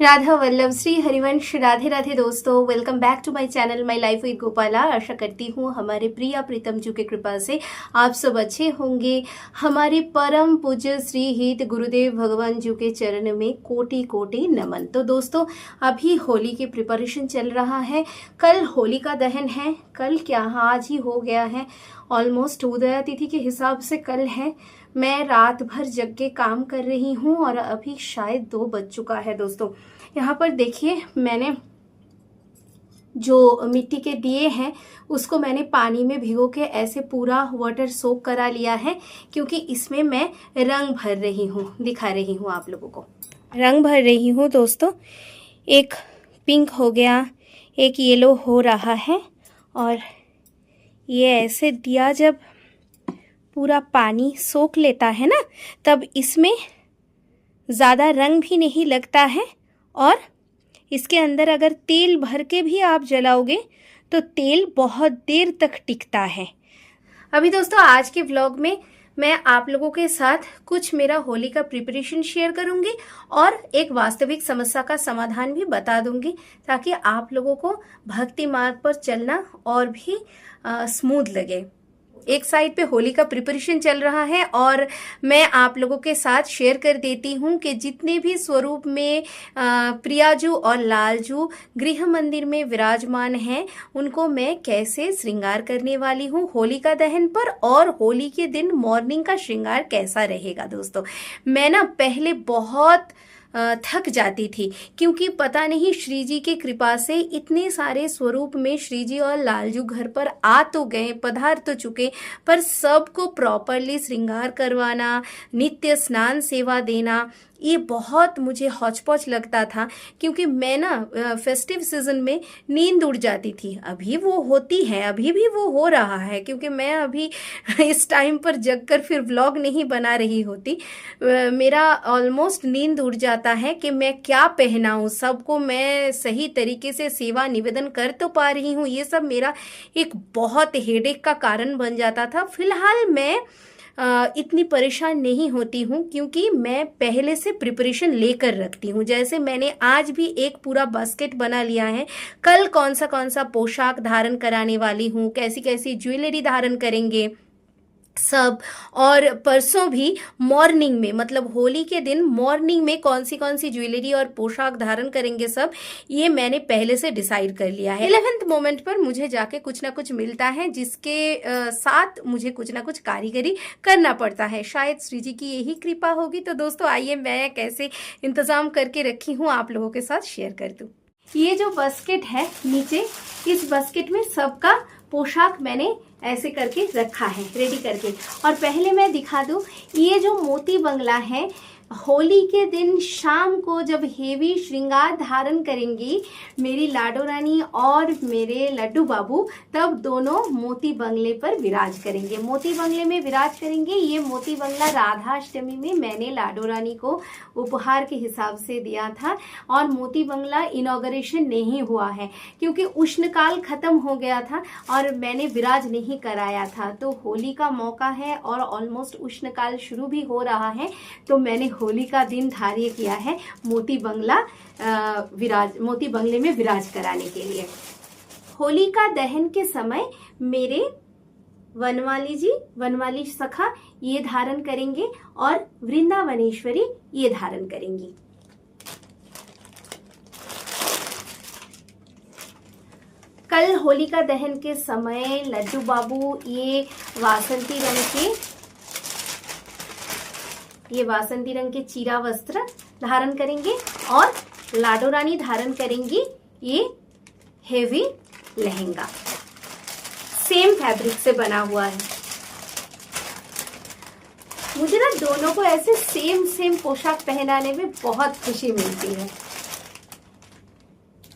राधा वल्लभ श्री हरिवंश। राधे राधे दोस्तों, welcome back to my channel my life with Gopala. आशा करती हूँ हमारे प्रिया प्रीतम जी की कृपा से आप सब अच्छे होंगे। हमारे परम पूज्य श्री हित गुरुदेव भगवान जी के चरण में कोटि कोटि नमन। तो दोस्तों, अभी होली की प्रिपरेशन चल रहा है। कल होली का दहन है। कल क्या, आज ही हो गया है ऑलमोस्ट। उदया तिथि के हिसाब से कल है। मैं रात भर जग के काम कर रही हूँ और अभी शायद 2 बज चुका है। दोस्तों, यहाँ पर देखिए, मैंने जो मिट्टी के दिए हैं उसको मैंने पानी में भिगो के ऐसे पूरा वाटर सोक करा लिया है, क्योंकि इसमें मैं रंग भर रही हूँ। दिखा रही हूँ आप लोगों को, रंग भर रही हूँ दोस्तों। एक पिंक हो गया, एक येलो हो रहा है। और ये ऐसे दिया जब पूरा पानी सोख लेता है ना, तब इसमें ज़्यादा रंग भी नहीं लगता है। और इसके अंदर अगर तेल भर के भी आप जलाओगे तो तेल बहुत देर तक टिकता है। अभी दोस्तों, आज के व्लॉग में मैं आप लोगों के साथ कुछ मेरा होली का प्रिपरेशन शेयर करूंगी और एक वास्तविक समस्या का समाधान भी बता दूंगी, ताकि आप लोगों को भक्ति मार्ग पर चलना और भी स्मूथ लगे। एक साइड पे होली का प्रिपरेशन चल रहा है और मैं आप लोगों के साथ शेयर कर देती हूँ कि जितने भी स्वरूप में प्रियाजू और लालजू गृह मंदिर में विराजमान हैं, उनको मैं कैसे श्रृंगार करने वाली हूँ होली का दहन पर, और होली के दिन मॉर्निंग का श्रृंगार कैसा रहेगा। दोस्तों, मैं ना पहले बहुत थक जाती थी, क्योंकि पता नहीं श्री जी की कृपा से इतने सारे स्वरूप में श्री जी और लालजू घर पर आ तो गए, पधार तो चुके, पर सबको प्रॉपरली श्रृंगार करवाना, नित्य स्नान सेवा देना, ये बहुत मुझे हौच-पौच लगता था। क्योंकि मैं ना फेस्टिव सीजन में नींद उड़ जाती थी। अभी वो होती है, अभी भी वो हो रहा है, क्योंकि मैं अभी इस टाइम पर जगकर फिर व्लॉग नहीं बना रही होती। मेरा ऑलमोस्ट नींद उड़ जाता है कि मैं क्या पहनाऊं, सबको मैं सही तरीके से सेवा निवेदन कर तो पा रही हूँ, ये सब मेरा एक बहुत हेडेक का कारण बन जाता था। फिलहाल मैं इतनी परेशान नहीं होती हूँ, क्योंकि मैं पहले से प्रिपरेशन लेकर रखती हूँ। जैसे मैंने आज भी एक पूरा बास्केट बना लिया है, कल कौन सा पोशाक धारण कराने वाली हूँ, कैसी कैसी ज्वेलरी धारण करेंगे सब, और परसों भी मॉर्निंग में, मतलब होली के दिन मॉर्निंग में कौन सी ज्वेलरी और पोशाक धारण करेंगे, सब ये मैंने पहले से डिसाइड कर लिया है। 11th मोमेंट पर मुझे जाके कुछ ना कुछ मिलता है, जिसके साथ मुझे कुछ ना कुछ कारीगरी करना पड़ता है। शायद श्री जी की यही कृपा होगी। तो दोस्तों, आइए मैं कैसे इंतजाम करके रखी हूँ आप लोगों के साथ शेयर कर दूँ। ये जो बास्केट है नीचे, इस बास्केट में सबका पोशाक मैंने ऐसे करके रखा है, रेडी करके। और पहले मैं दिखा दूं, ये जो मोती बंगला है, होली के दिन शाम को जब हेवी श्रृंगार धारण करेंगी मेरी लाडो रानी और मेरे लड्डू बाबू, तब दोनों मोती बंगले पर विराज करेंगे, मोती बंगले में विराज करेंगे। ये मोती बंगला राधाष्टमी में मैंने लाडो रानी को उपहार के हिसाब से दिया था, और मोती बंगला इनॉग्रेशन नहीं हुआ है, क्योंकि उष्णकाल खत्म हो गया था और मैंने विराज नहीं कराया था। तो होली का मौका है और ऑलमोस्ट उष्णकाल शुरू भी हो रहा है, तो मैंने होली का दिन धार्य किया है मोती बंगला मोती बंगले में विराज कराने के लिए। होली का दहन के समय मेरे वनमाली जी, वनमाली सखा ये धारण करेंगे और वृंदावनेश्वरी ये धारण करेंगी। कल होली का दहन के समय लड्डू बाबू ये वासंती रंग के चीरा वस्त्र धारण करेंगे, और लाडो रानी धारण करेंगी ये हेवी लहंगा, सेम फैब्रिक से बना हुआ है। मुझे ना दोनों को ऐसे सेम पोशाक पहनाने में बहुत खुशी मिलती है।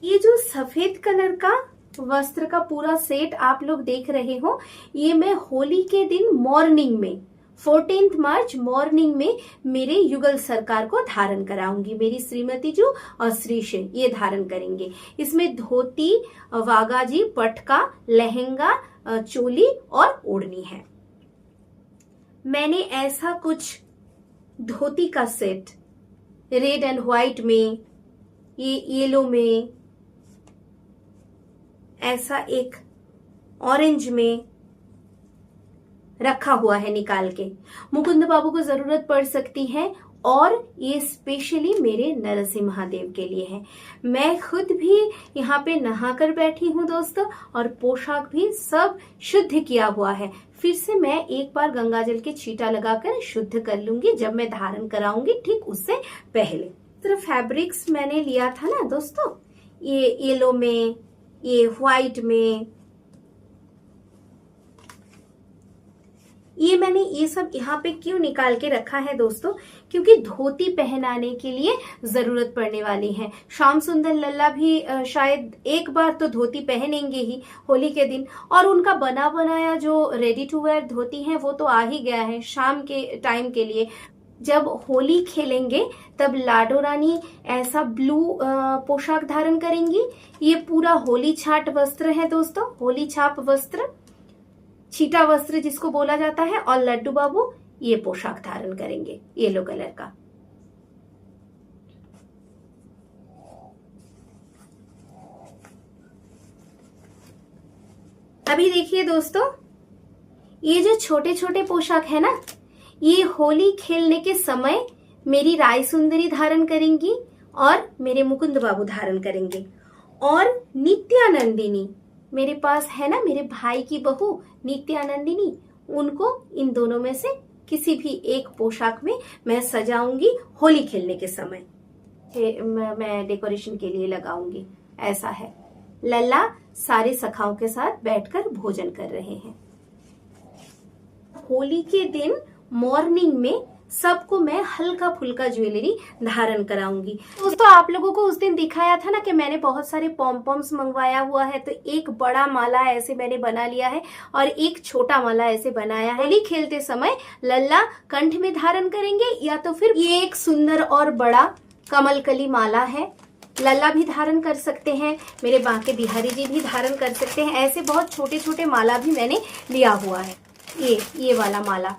ये जो सफेद कलर का वस्त्र का पूरा सेट आप लोग देख रहे हो, ये मैं होली के दिन मॉर्निंग में 14 मार्च मॉर्निंग में मेरे युगल सरकार को धारण कराऊंगी। मेरी श्रीमती जी और श्रीश ये धारण करेंगे। इसमें धोती, वागाजी, पटका, लहंगा, चोली और ओढ़नी है। मैंने ऐसा कुछ धोती का सेट रेड एंड व्हाइट में ये येलो में, ऐसा एक ऑरेंज में रखा हुआ है निकाल के। मुकुंद बाबू को जरूरत पड़ सकती है और ये स्पेशली मेरे नरसिंह महादेव के लिए है। मैं खुद भी यहाँ पे नहा कर बैठी हूँ दोस्तों, और पोशाक भी सब शुद्ध किया हुआ है। फिर से मैं एक बार गंगाजल के छींटा लगाकर शुद्ध कर लूंगी जब मैं धारण कराऊंगी, ठीक उससे पहले। तो फैब्रिक्स मैंने लिया था ना दोस्तों, ये येलो में, ये व्हाइट में, ये मैंने ये सब यहाँ पे क्यों निकाल के रखा है दोस्तों, क्योंकि धोती पहनाने के लिए जरूरत पड़ने वाली है। श्याम सुंदर लल्ला भी शायद एक बार तो धोती पहनेंगे ही होली के दिन, और उनका बना बनाया जो रेडी टू वेयर धोती है वो तो आ ही गया है शाम के टाइम के लिए। जब होली खेलेंगे तब लाडो रानी ऐसा ब्लू पोशाक धारण करेंगी। ये पूरा होली छाट वस्त्र है दोस्तों, होली छाप वस्त्र, छीटा वस्त्र जिसको बोला जाता है। और लड्डू बाबू ये पोशाक धारण करेंगे येलो कलर का। अभी देखिए दोस्तों, ये जो छोटे छोटे पोशाक है ना, ये होली खेलने के समय मेरी राय सुंदरी धारण करेंगी और मेरे मुकुंद बाबू धारण करेंगे। और नित्यानंदिनी मेरे पास है ना, मेरे भाई की बहू नित्यानंदिनी, उनको इन दोनों में से किसी भी एक पोशाक में मैं सजाऊंगी होली खेलने के समय, मैं डेकोरेशन के लिए लगाऊंगी। ऐसा है। लल्ला सारे सखाओं के साथ बैठकर भोजन कर रहे हैं। होली के दिन मॉर्निंग में सबको मैं हल्का फुल्का ज्वेलरी धारण कराऊंगी। दोस्तों आप लोगों को उस दिन दिखाया था ना कि मैंने बहुत सारे पॉम्पॉम्स मंगवाया हुआ है, तो एक बड़ा माला ऐसे मैंने बना लिया है और एक छोटा माला ऐसे बनाया है। होली खेलते समय लल्ला कंठ में धारण करेंगे, या तो फिर ये एक सुंदर और बड़ा कमलकली माला है, लल्ला भी धारण कर सकते हैं, मेरे बांके बिहारी जी भी धारण कर सकते हैं। ऐसे बहुत छोटे छोटे माला भी मैंने लिया हुआ है। ये वाला माला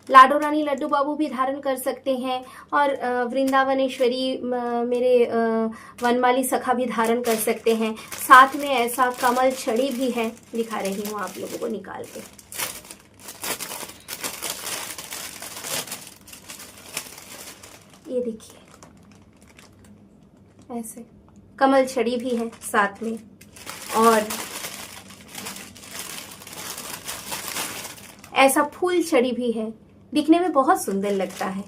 लाडो रानी लड्डू बाबू भी धारण कर सकते हैं, और वृंदावनेश्वरी मेरे वनमाली सखा भी धारण कर सकते हैं। साथ में ऐसा कमल छड़ी भी है, दिखा रही हूँ आप लोगों को निकाल के। ये देखिए ऐसे कमल छड़ी भी है साथ में, और ऐसा फूल छड़ी भी है, दिखने में बहुत सुंदर लगता है।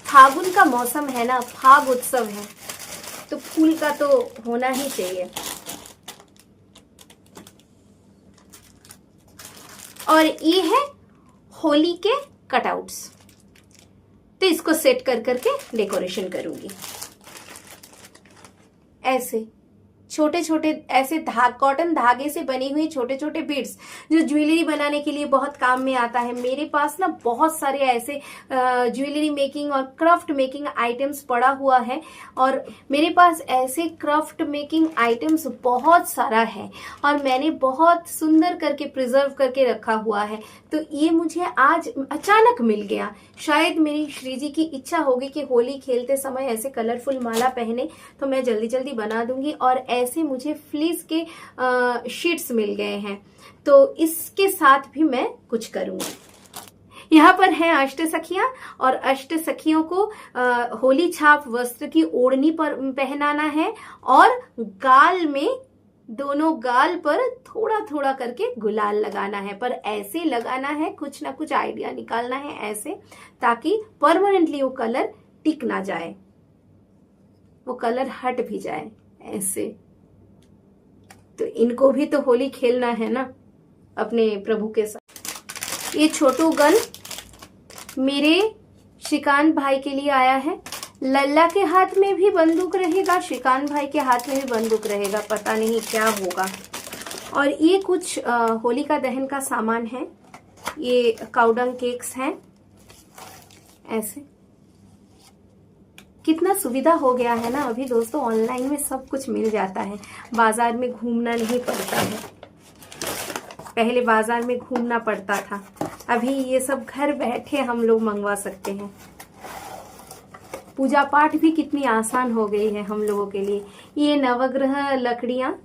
फागुन का मौसम है ना, फाग उत्सव है, तो फूल का तो होना ही चाहिए। और ये है होली के कटआउट्स, तो इसको सेट कर करके डेकोरेशन करूंगी। ऐसे छोटे छोटे ऐसे कॉटन धागे से बनी हुई छोटे छोटे बीड्स जो ज्वेलरी बनाने के लिए बहुत काम में आता है। मेरे पास ना बहुत सारे ऐसे ज्वेलरी मेकिंग और क्राफ्ट मेकिंग आइटम्स पड़ा हुआ है, और मेरे पास ऐसे क्राफ्ट मेकिंग आइटम्स बहुत सारा है, और मैंने बहुत सुंदर करके प्रिजर्व करके रखा हुआ है। तो ये मुझे आज अचानक मिल गया। शायद मेरी श्री जी की इच्छा होगी कि होली खेलते समय ऐसे कलरफुल माला पहने, तो मैं जल्दी जल्दी बना दूंगी। और ऐसे मुझे फ्लीस के शीट्स मिल गए हैं, तो इसके साथ भी मैं कुछ करूंगी। यहाँ पर है अष्ट सखियां, और अष्ट सखियों को होली छाप वस्त्र की ओढ़नी पर पहनाना है, और गाल में, दोनों गाल पर थोड़ा थोड़ा करके गुलाल लगाना है। पर ऐसे लगाना है, कुछ ना कुछ आइडिया निकालना है ऐसे, ताकि परमानेंटली वो कलर टिक ना जाए, वो कलर हट भी जाए ऐसे। तो इनको भी तो होली खेलना है ना अपने प्रभु के साथ। ये छोटू गन मेरे श्रीकांत भाई के लिए आया है। लल्ला के हाथ में भी बंदूक रहेगा, श्रीकांत भाई के हाथ में भी बंदूक रहेगा, पता नहीं क्या होगा। और ये कुछ होलिका दहन का सामान है। ये काउडंग केक्स हैं ऐसे। कितना सुविधा हो गया है ना अभी दोस्तों, ऑनलाइन में सब कुछ मिल जाता है, बाजार में घूमना नहीं पड़ता है। पहले बाजार में घूमना पड़ता था, अभी ये सब घर बैठे हम लोग मंगवा सकते हैं। पूजा पाठ भी कितनी आसान हो गई है हम लोगों के लिए। ये नवग्रह लकड़ियाँ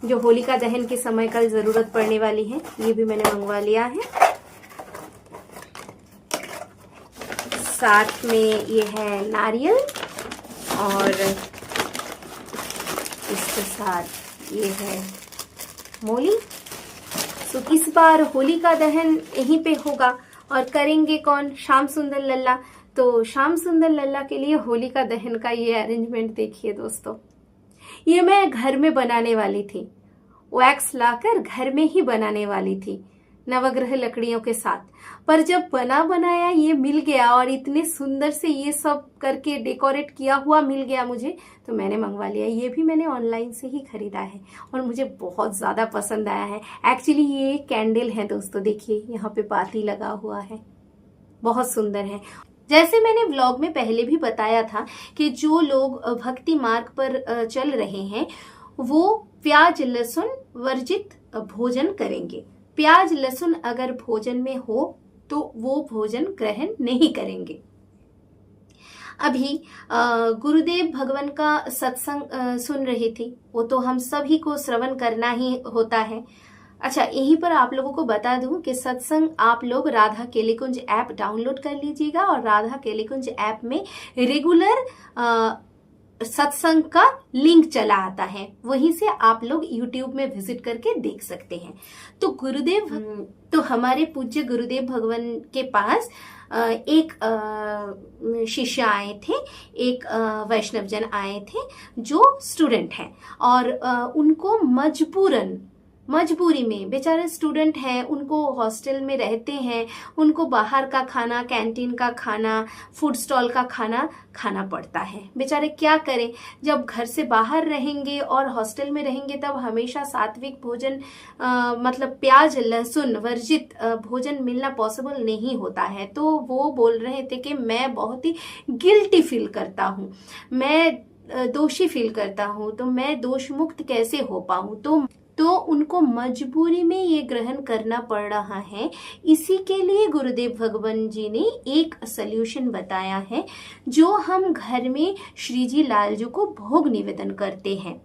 जो होलिका दहन के समय कल जरूरत पड़ने वाली है, ये भी मैंने मंगवा लिया है। साथ में ये है नारियल और इसके साथ ये है मूली। तो इस बार होलिका दहन यहीं पे होगा और करेंगे कौन? श्याम सुंदर लल्ला। तो श्याम सुंदर लल्ला के लिए होलिका दहन का ये अरेंजमेंट देखिए दोस्तों, ये मैं घर में बनाने वाली थी, वैक्स लाकर घर में ही बनाने वाली थी नवग्रह लकड़ियों के साथ, पर जब बना बनाया ये मिल गया और इतने सुंदर से ये सब करके डेकोरेट किया हुआ मिल गया मुझे, तो मैंने मंगवा लिया। ये भी मैंने ऑनलाइन से ही खरीदा है और मुझे बहुत ज़्यादा पसंद आया है। एक्चुअली ये कैंडल है दोस्तों, देखिए यहाँ पे बाती लगा हुआ है, बहुत सुंदर है। जैसे मैंने व्लॉग में पहले भी बताया था कि जो लोग भक्ति मार्ग पर चल रहे हैं वो प्याज लहसुन वर्जित भोजन करेंगे। प्याज लहसुन अगर भोजन में हो तो वो भोजन ग्रहण नहीं करेंगे। अभी गुरुदेव भगवान का सत्संग सुन रही थी, वो तो हम सभी को श्रवण करना ही होता है। अच्छा, यहीं पर आप लोगों को बता दूं कि सत्संग आप लोग राधा केलीकुंज ऐप डाउनलोड कर लीजिएगा और राधा केलीकुंज ऐप में रेगुलर सत्संग का लिंक चला आता है, वहीं से आप लोग YouTube में विजिट करके देख सकते हैं। तो गुरुदेव, तो हमारे पूज्य गुरुदेव भगवान के पास एक शिष्य आए थे, एक वैष्णव जन आए थे जो स्टूडेंट हैं और उनको मजबूरी में, बेचारे स्टूडेंट हैं, उनको हॉस्टल में रहते हैं, उनको बाहर का खाना, कैंटीन का खाना, फूड स्टॉल का खाना खाना पड़ता है। बेचारे क्या करें, जब घर से बाहर रहेंगे और हॉस्टल में रहेंगे तब हमेशा सात्विक भोजन मतलब प्याज लहसुन वर्जित भोजन मिलना पॉसिबल नहीं होता है। तो वो बोल रहे थे कि मैं बहुत ही गिल्टी फील करता हूँ, मैं दोषी फील करता हूँ, तो मैं दोष मुक्त कैसे हो पाऊँ। तो उनको मजबूरी में ये ग्रहण करना पड़ रहा है। इसी के लिए गुरुदेव भगवान जी ने एक सल्यूशन बताया है, जो हम घर में श्री जी लालजू को भोग निवेदन करते हैं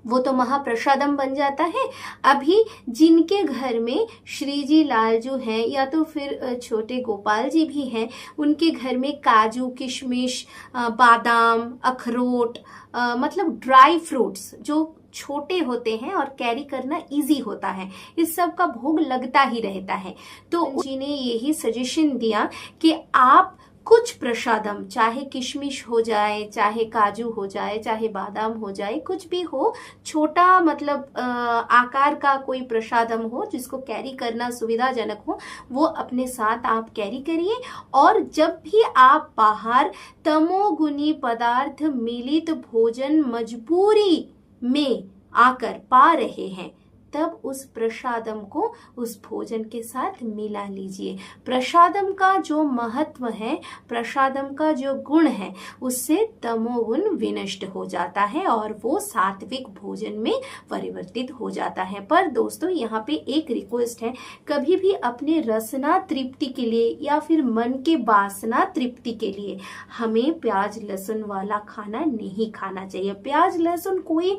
वो तो महाप्रसादम बन जाता है। अभी जिनके घर में श्री जी लालजू हैं या तो फिर छोटे गोपाल जी भी हैं, उनके घर में काजू किशमिश बादाम अखरोट मतलब ड्राई फ्रूट्स जो छोटे होते हैं और कैरी करना इजी होता है, इस सब का भोग लगता ही रहता है। तो जी ने यही सजेशन दिया कि आप कुछ प्रसादम, चाहे किशमिश हो जाए, चाहे काजू हो जाए, चाहे बादाम हो जाए, कुछ भी हो, छोटा मतलब आकार का कोई प्रसादम हो जिसको कैरी करना सुविधाजनक हो, वो अपने साथ आप कैरी करिए। और जब भी आप बाहर तमोगुनी पदार्थ मिलित भोजन मजबूरी में आकर पा रहे हैं, तब उस प्रसादम को उस भोजन के साथ मिला लीजिए। प्रसादम का जो महत्व है, प्रसादम का जो गुण है, उससे तमोगुण विनष्ट हो जाता है और वो सात्विक भोजन में परिवर्तित हो जाता है। पर दोस्तों यहाँ पे एक रिक्वेस्ट है, कभी भी अपने रसना तृप्ति के लिए या फिर मन के वासना तृप्ति के लिए हमें प्याज लहसुन वाला खाना नहीं खाना चाहिए। प्याज लहसुन कोई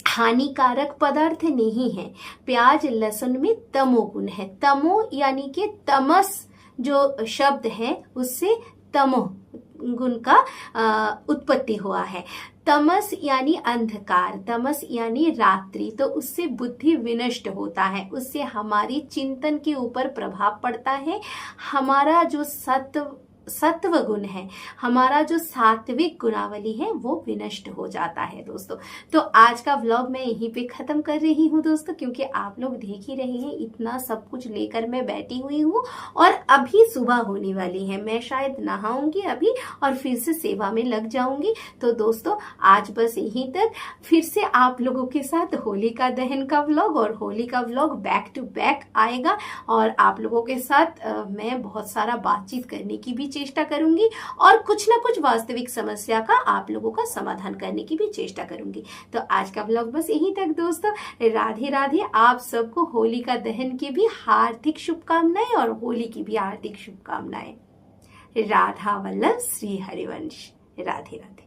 हानिकारक पदार्थ नहीं है। प्याज लहसुन में तमोगुण है। तमो यानी कि तमस जो शब्द है उससे तमो गुण का उत्पत्ति हुआ है। तमस यानी अंधकार, तमस यानी रात्रि, तो उससे बुद्धि विनष्ट होता है, उससे हमारी चिंतन के ऊपर प्रभाव पड़ता है। हमारा जो सत्व गुण है, हमारा जो सात्विक गुणावली है, वो विनष्ट हो जाता है दोस्तों। तो आज का व्लॉग मैं यहीं पे खत्म कर रही हूँ दोस्तों, क्योंकि आप लोग देख ही रहे हैं इतना सब कुछ लेकर मैं बैठी हुई हूँ और अभी सुबह होने वाली है। मैं शायद नहाऊंगी अभी और फिर से सेवा में लग जाऊंगी। तो दोस्तों आज बस यहीं तक, फिर से आप लोगों के साथ होलिका दहन का व्लॉग और होली का व्लॉग बैक टू बैक आएगा और आप लोगों के साथ मैं बहुत सारा बातचीत करने की भी चेष्टा करूंगी और कुछ ना कुछ वास्तविक समस्या का आप लोगों का समाधान करने की भी चेष्टा करूंगी। तो आज का व्लॉग बस यहीं तक दोस्तों। राधे राधे। आप सबको होलिका दहन की भी हार्दिक शुभकामनाएं और होली की भी हार्दिक शुभकामनाएं। राधा वल्लभ श्री हरिवंश। राधे राधे।